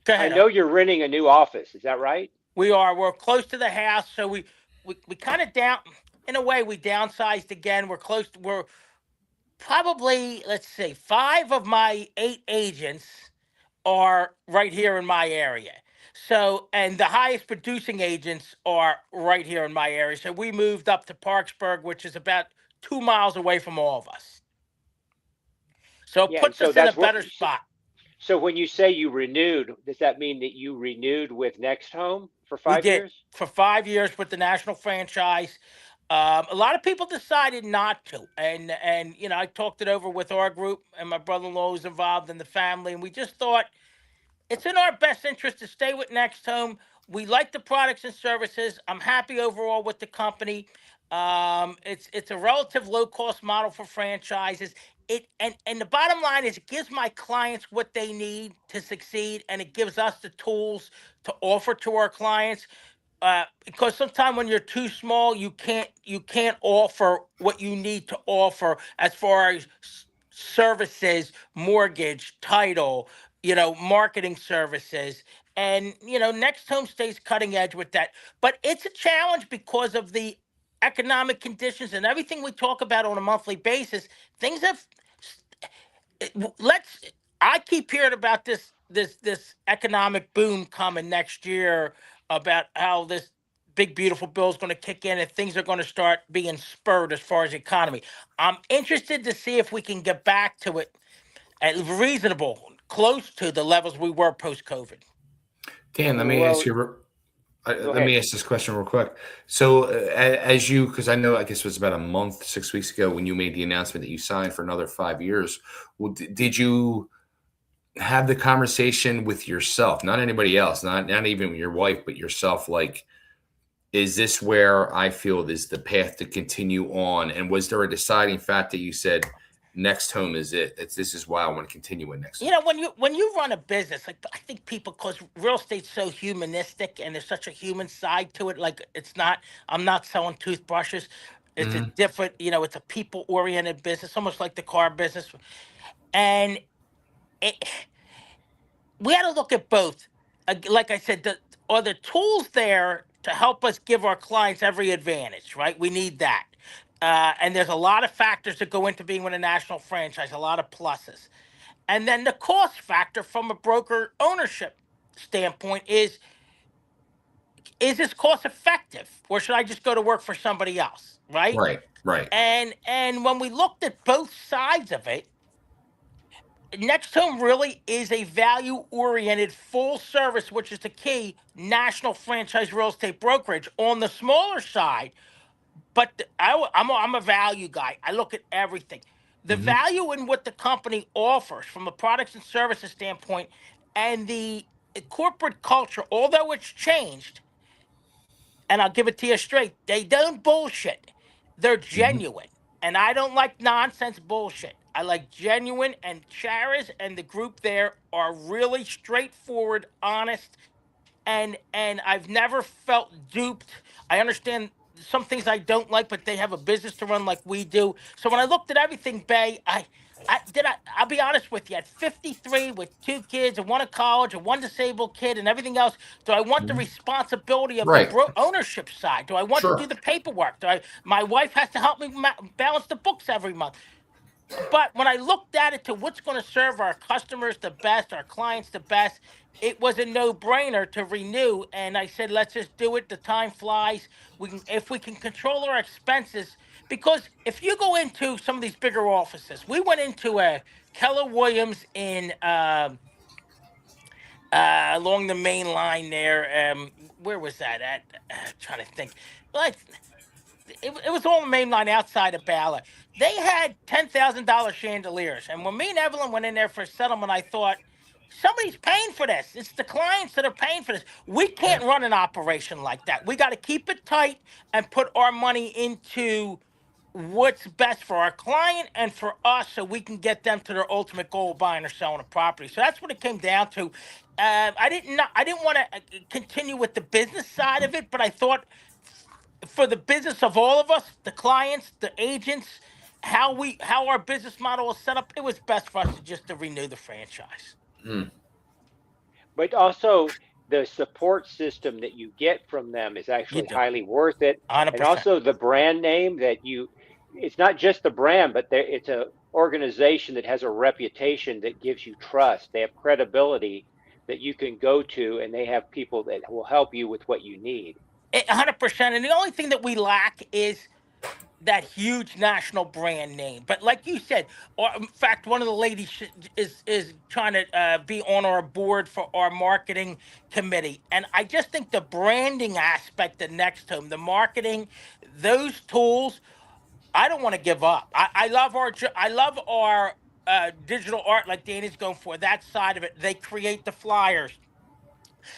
Go I ahead. know you're renting a new office. Is that right? We're close to the house. So we kind of down, in a way, we downsized again. We're probably, let's see, 5 of my 8 agents are right here in my area. So, and the highest producing agents are right here in my area. So we moved up to Parksburg, which is about 2 miles away from all of us. So it Yeah, and puts so us in a that's what. better spot. So when you say you renewed, does that mean that you renewed with Next Home for We five did years? for 5 years with the national franchise. A lot of people decided not to, and I talked it over with our group, and my brother-in-law was involved in the family, and we just thought it's in our best interest to stay with Next Home. We like the products and services. I'm happy overall with the company. It's a relative low cost model for franchises. And the bottom line is it gives my clients what they need to succeed, and it gives us the tools to offer to our clients. Because sometimes when you're too small, you can't offer what you need to offer as far as services, mortgage, title, marketing services. And Next Home stays cutting edge with that. But it's a challenge because of the economic conditions and everything we talk about on a monthly basis. Things have let's I keep hearing about this economic boom coming next year, about how this big beautiful bill is going to kick in and things are going to start being spurred as far as the economy. I'm interested to see if we can get back to it at reasonable, close to the levels we were post COVID. Dan, let me ask Well, you. go Let ahead. me ask this question real quick. So, as you, because I know, I guess it was about a month, 6 weeks ago when you made the announcement that you signed for another 5 years. Well, did you have the conversation with yourself, not anybody else, not even your wife, but yourself? Like, is this where I feel is the path to continue on? And was there a deciding factor you said, Next Home is it? This is why I want to continue with Next Home. When you run a business, like I think people, because real estate's so humanistic and there's such a human side to it. Like it's not, I'm not selling toothbrushes. It's a Mm-hmm. different, it's a people oriented business, almost like the car business. And it, we had to look at both. Like I said, are the tools there to help us give our clients every advantage, right? We need that. And there's a lot of factors that go into being with a national franchise, a lot of pluses. And then the cost factor from a broker ownership standpoint is this cost effective, or should I just go to work for somebody else? Right. Right. And when we looked at both sides of it, NextHome really is a value-oriented, full-service, which is the key, national franchise real estate brokerage on the smaller side. But I'm a value guy. I look at everything. The value in what the company offers from a products and services standpoint, and the corporate culture, although it's changed, and I'll give it to you straight, they don't bullshit. They're genuine. And I don't like nonsense bullshit. I like genuine, and Charis and the group there are really straightforward, honest, and I've never felt duped. I understand some things I don't like, but they have a business to run like we do. So when I looked at everything, Bay, I'll be honest with you. At 53, with 2 kids and one at college and one disabled kid and everything else, do I want the responsibility of the ownership side? Do I want to do the paperwork? My wife has to help me balance the books every month. But when I looked at it to what's going to serve our customers the best, our clients the best, it was a no-brainer to renew. And I said, let's just do it. The time flies. If we can control our expenses, because if you go into some of these bigger offices, we went into a Keller Williams in along the main line there. Where was that at? Trying to think. Like, it was all the main line outside of Bala. They had $10,000 chandeliers. And when me and Evelyn went in there for a settlement, I thought, somebody's paying for this. It's the clients that are paying for this. We can't run an operation like that. We got to keep it tight and put our money into what's best for our client and for us, so we can get them to their ultimate goal of buying or selling a property. So that's what it came down to. I didn't want to continue with the business side of it, but I thought, for the business of all of us, the clients, the agents, how our business model is set up, it was best for us to renew the franchise. But also, the support system that you get from them is actually highly worth it. 100%. And also the brand name it's not just the brand, but it's an organization that has a reputation that gives you trust. They have credibility that you can go to, and they have people that will help you with what you need. 100%. And the only thing that we lack is that huge national brand name. But like you said, or in fact, one of the ladies is trying to be on our board for our marketing committee. And I just think the branding aspect of NextHome, the marketing, those tools, I don't want to give up. I love our digital art, like Danny's going for, that side of it. They create the flyers.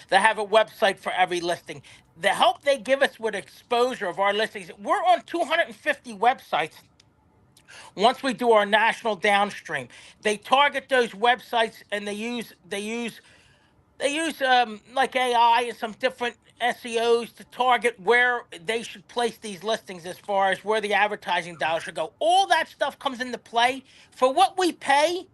They have a website for every listing. The help they give us with exposure of our listings, we're on 250 websites. Once we do our national downstream, they target those websites, and they use like AI and some different SEOs to target where they should place these listings, as far as where the advertising dollars should go. All that stuff comes into play. For what we pay,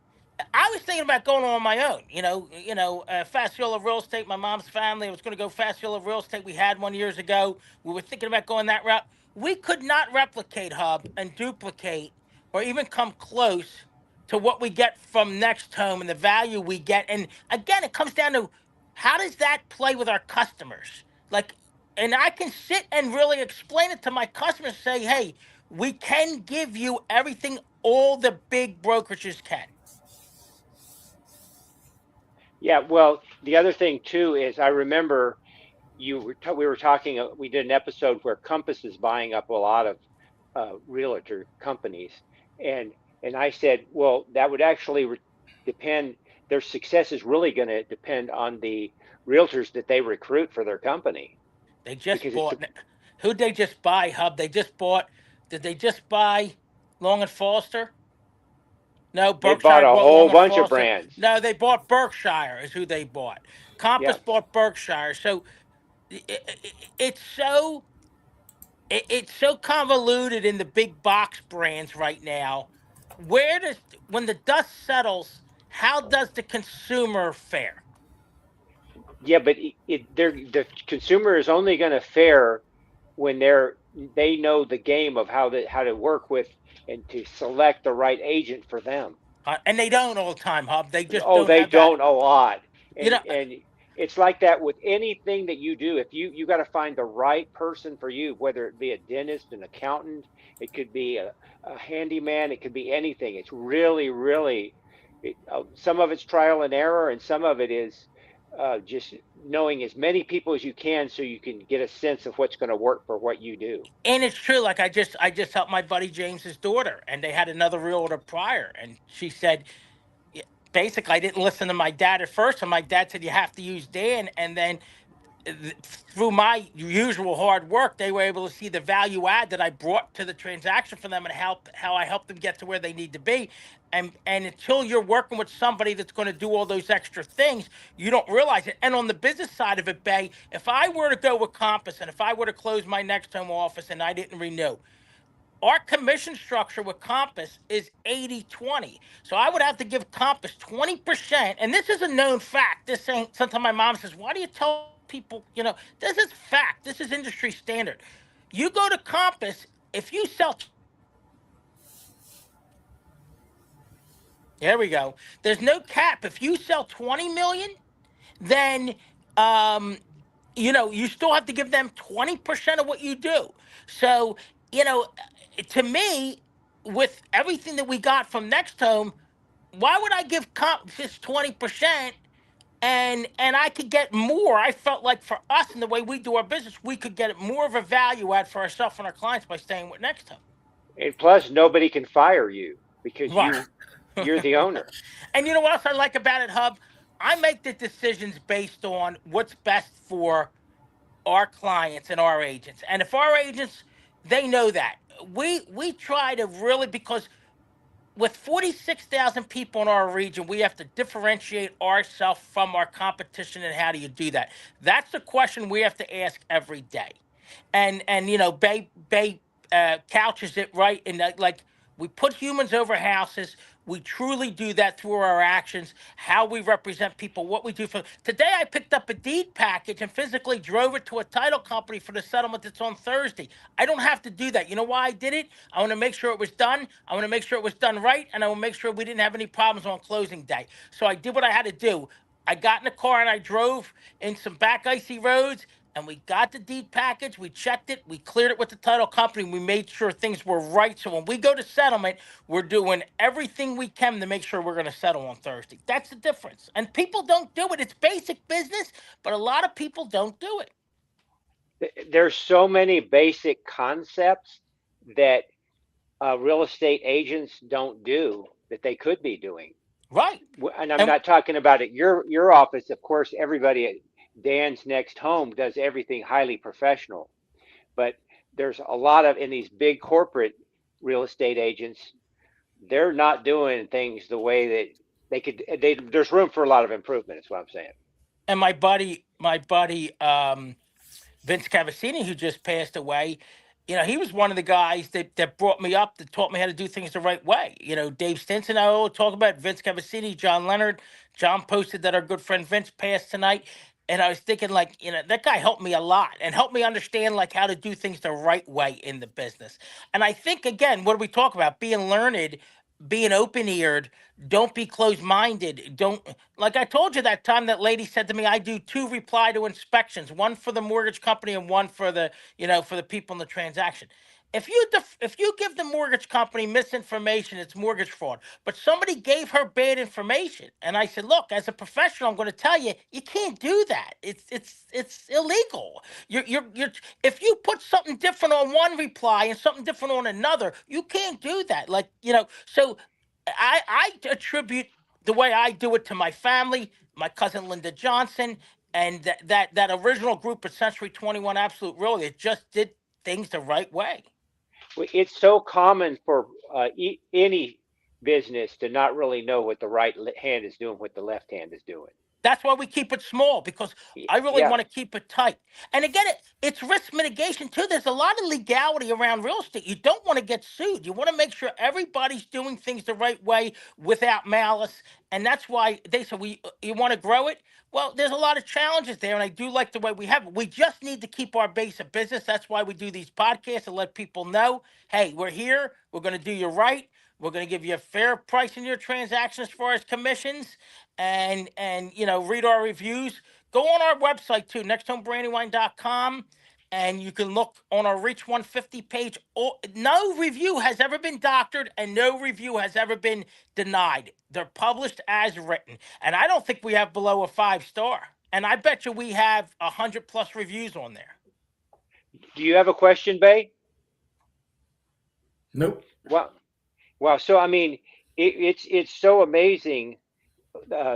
I was thinking about going on my own. Fasciola Real Estate, my mom's family, I was going to go Fasciola Real Estate. We had one years ago. We were thinking about going that route. We could not replicate Hub and duplicate or even come close to what we get from NextHome and the value we get. And again, it comes down to, how does that play with our customers? And I can sit and really explain it to my customers, say, hey, we can give you everything all the big brokerages can. Yeah, well, the other thing too is, I remember we were talking. We did an episode where Compass is buying up a lot of realtor companies, and I said, well, that would actually depend. Their success is really going to depend on the realtors that they recruit for their company. They just bought. Who'd they just buy, Hub? Did they just buy Long and Foster? No, Berkshire. They bought a whole bunch of brands. No, they bought Berkshire is who they bought. Compass bought Berkshire. So it's so convoluted in the big box brands right now. When the dust settles, how does the consumer fare? Yeah, but the consumer is only going to fare when they know the game of how to work with and to select the right agent for them. And they don't all the time, Hub. They just Oh, don't they have that. don't a lot. You know, And it's like that with anything that you do. If you got to find the right person for you, whether it be a dentist, an accountant, it could be a handyman, it could be anything. It's really, really, some of it's trial and error, and some of it is just knowing as many people as you can so you can get a sense of what's going to work for what you do. and it's true. Like I just helped my buddy James's daughter, and they had another realtor prior, and she said, y- basically, I didn't listen to my dad at first, and my dad said you have to use Dan, and then through my usual hard work, they were able to see the value add that I brought to the transaction for them and how I helped them get to where they need to be. And until you're working with somebody that's going to do all those extra things, you don't realize it. And on the business side of it, Bay, if I were to go with Compass and if I were to close my next home office and I didn't renew, our commission structure with Compass is 80-20. So I would have to give Compass 20%. And this is a known fact. This ain't sometimes my mom says, why do you tell people, this is fact. This is industry standard. You go to Compass, if you sell, there we go. There's no cap. If you sell 20 million, then you still have to give them 20% of what you do. So, you know, to me, with everything that we got from Next Home, why would I give comp just 20% and I could get more? I felt like for us and the way we do our business, we could get more of a value add for ourselves and our clients by staying with Next Home. And plus, nobody can fire you because Right. you're the owner. And you know what else I like about it, Hub? I make the decisions based on what's best for our clients and our agents. And if our agents, they know that. We try to really, because with 46,000 people in our region, we have to differentiate ourselves from our competition. And how do you do that? That's the question we have to ask every day. And Bay couches it right in that, like, we put humans over houses. We truly do that through our actions, how we represent people, what we do for. Today, I picked up a deed package and physically drove it to a title company for the settlement that's on Thursday. I don't have to do that. You know why I did it? I want to make sure it was done. I want to make sure it was done right, and I want to make sure we didn't have any problems on closing day. So I did what I had to do. I got in the car and I drove in some back icy roads, and we got the deed package. We checked it. We cleared it with the title company. We made sure things were right. So when we go to settlement, we're doing everything we can to make sure we're going to settle on Thursday. That's the difference. And people don't do it. It's basic business, but a lot of people don't do it. There's so many basic concepts that real estate agents don't do that they could be doing. Right. And I'm And not talking about at your office. Of course, everybody at Dan's Next Home does everything highly professional. But there's a lot of in these big corporate real estate agents, they're not doing things the way that they could. There's room for a lot of improvement. Is what I'm saying. and my buddy, Vince Cavassini, who just passed away, he was one of the guys that brought me up, that taught me how to do things the right way. Dave Stinson, I all talk about Vince Cavassini, John Leonard. John posted that our good friend Vince passed tonight. And I was thinking, like, that guy helped me a lot and helped me understand, like, how to do things the right way in the business. And I think, again, what do we talk about? Being learned, being open eared, don't be closed minded. Don't, like I told you that time that lady said to me, I do two reply to inspections, one for the mortgage company and one for the people in the transaction. If you give the mortgage company misinformation, it's mortgage fraud. But somebody gave her bad information, and I said, "Look, as a professional, I'm going to tell you, you can't do that. It's illegal. You're if you put something different on one reply and something different on another, you can't do that. So I attribute the way I do it to my family, my cousin Linda Johnson, and that original group of Century 21 Absolute Realty. It just did things the right way. It's so common for any business to not really know what the right hand is doing, what the left hand is doing. That's why we keep it small, because I really Yeah, want to keep it tight. And again, it's risk mitigation too. There's a lot of legality around real estate. You don't want to get sued. You want to make sure everybody's doing things the right way without malice. And that's why they said, you want to grow it? Well, there's a lot of challenges there, and I do like the way we have it. We just need to keep our base of business. That's why we do these podcasts, and let people know, hey, we're here. We're going to do you right. We're going to give you a fair price in your transaction as far as commissions, and read our reviews. Go on our website too, nexthomebrandywine.com, and you can look on our Reach 150 page. No review has ever been doctored, and no review has ever been denied. They're published as written, and I don't think we have below a 5-star. And I bet you we have 100+ reviews on there. Do you have a question, Bay? Nope. Well, so I mean, it's so amazing,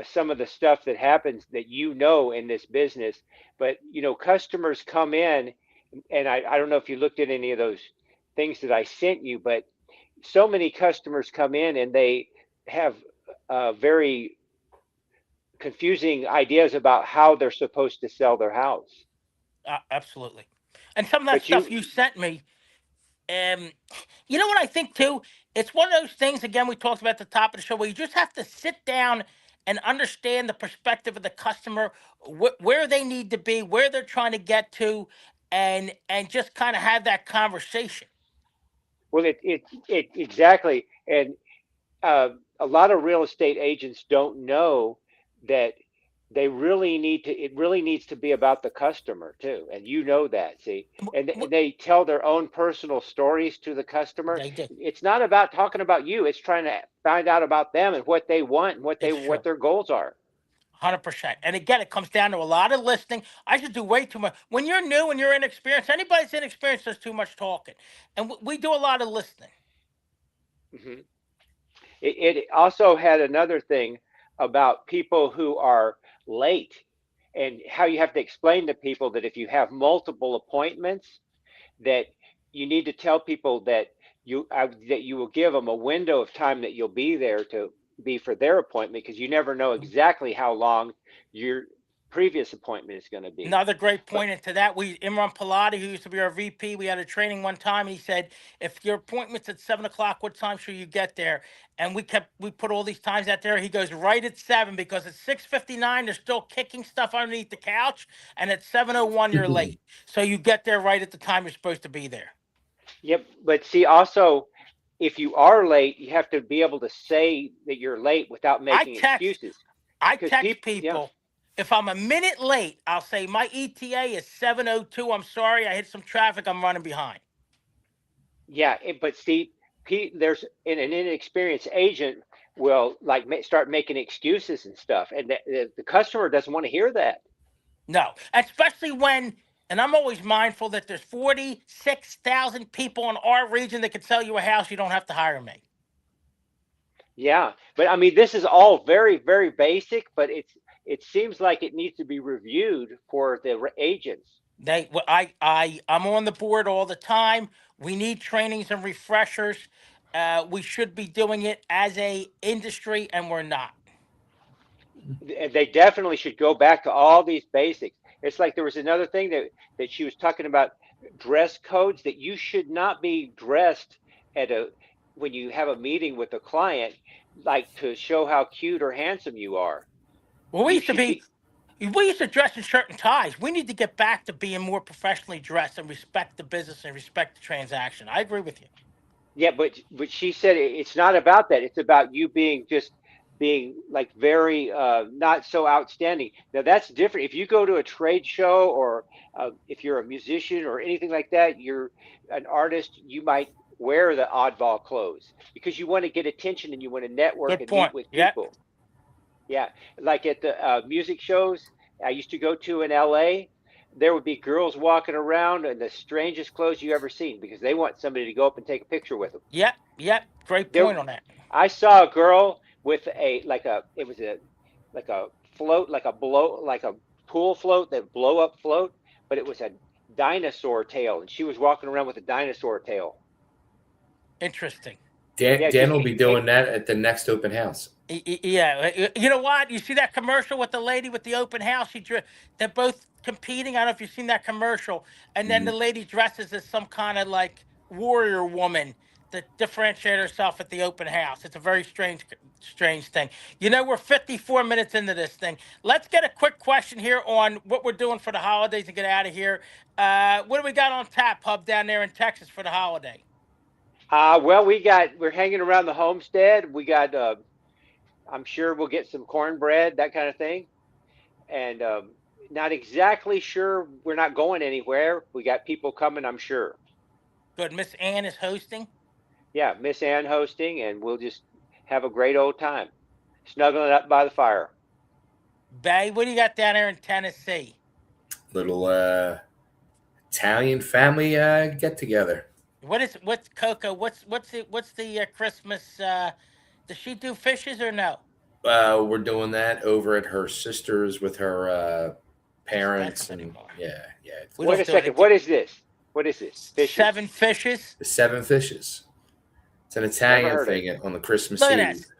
some of the stuff that happens that in this business. But customers come in, and I don't know if you looked at any of those things that I sent you, but so many customers come in and they have very confusing ideas about how they're supposed to sell their house. Absolutely. And some of that But stuff you sent me, you know what I think too? It's one of those things, again, we talked about at the top of the show, where you just have to sit down and understand the perspective of the customer, where they need to be, where they're trying to get to, and just kind of have that conversation. Well, it exactly. And a lot of real estate agents don't know that it really needs to be about the customer too. And that, see, and they tell their own personal stories to the customer. They do. It's not about talking about you. It's trying to find out about them and what they want and what their goals are. 100%. And again, it comes down to a lot of listening. I should do way too much. When you're new and you're inexperienced, anybody's inexperienced does too much talking. And we do a lot of listening. Mm-hmm. It also had another thing about people who are late, and how you have to explain to people that if you have multiple appointments, that you need to tell people that you will give them a window of time that you'll be there to be for their appointment, because you never know exactly how long your previous appointment is going to be. Another great point into that, Imran Pilati, who used to be our VP, we had a training one time. He said, if your appointment's at 7 o'clock, what time should you get there? And we put all these times out there. He goes, right at 7, because at 6:59, they're still kicking stuff underneath the couch. And at 7:01, you're late. So you get there right at the time you're supposed to be there. Yep. But see, also, if you are late, you have to be able to say that you're late without making excuses. I text people. Yeah. If I'm a minute late, I'll say my ETA is 7:02. I'm sorry, I hit some traffic. I'm running behind. Yeah, but see, there's an inexperienced agent will start making excuses and stuff, and the customer doesn't want to hear that. No, especially when, and I'm always mindful that there's 46,000 people in our region that could sell you a house. You don't have to hire me. Yeah, but I mean, this is all very, very basic, but it seems like it needs to be reviewed for the agents. I'm on the board all the time. We need trainings and refreshers. We should be doing it as a industry, and we're not. They definitely should go back to all these basics. It's like there was another thing that she was talking about, dress codes, that you should not be dressed when you have a meeting with a client, like to show how cute or handsome you are. Well, we used to dress in shirt and ties. We need to get back to being more professionally dressed and respect the business and respect the transaction. I agree with you. Yeah, but she said it's not about that. It's about you being like very not so outstanding. Now that's different. If you go to a trade show, or if you're a musician or anything like that, you're an artist, you might wear the oddball clothes because you want to get attention and you want to network and meet with people. Yeah, like at the music shows I used to go to in LA, there would be girls walking around in the strangest clothes you ever seen because they want somebody to go up and take a picture with them. Yep. Great point on that. I saw a girl with a float, like a pool float, that blow up float, but it was a dinosaur tail, and she was walking around with a dinosaur tail. Interesting. Dan will be doing that at the next open house. Yeah, you know what? You see that commercial with the lady with the open house? They're both competing. I don't know if you've seen that commercial. And then the lady dresses as some kind of like warrior woman to differentiate herself at the open house. It's a very strange thing. We're 54 minutes into this thing. Let's get a quick question here on what we're doing for the holidays and get out of here. What do we got on tap, Hub, down there in Texas for the holiday? Well, we're hanging around the homestead. We got I'm sure we'll get some cornbread, that kind of thing. And not exactly sure. We're not going anywhere. We got people coming, I'm sure. Good. Miss Ann is hosting. Yeah, Miss Ann hosting, and we'll just have a great old time, snuggling up by the fire. Bay, what do you got down there in Tennessee? Little Italian family get together. What's Coco? What's the Christmas? Does she do fishes or no? We're doing that over at her sister's with her parents, and Anymore. yeah. We Wait don't a do it. second. What is this? What is this? Fishes? 7 fishes. The seven fishes. It's an Never Italian heard of thing it. on the Christmas Look at Eve. this.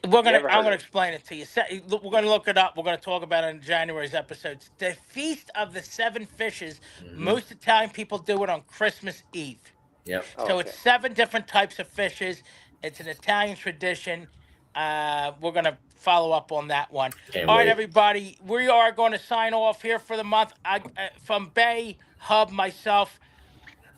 I'm Never heard gonna of it. explain it to you. We're gonna look it up. We're gonna talk about it in January's episodes. The Feast of the 7 Fishes. Mm-hmm. Most Italian people do it on Christmas Eve. Yep. Oh, So okay. it's 7 different types of fishes. It's an Italian tradition. We're gonna follow up on that one. Can't All right, wait. everybody. We are going to sign off here for the month. From Bay Hub, myself.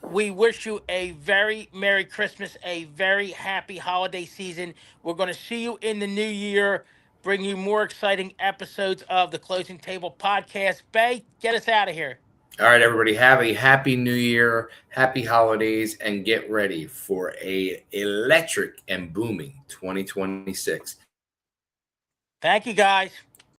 We wish you a very Merry Christmas, a very happy holiday season. We're going to see you in the new year, bring you more exciting episodes of the Closing Table podcast. Bay, get us out of here. All right, everybody, have a happy new year, happy holidays, and get ready for a electric and booming 2026. Thank you, guys.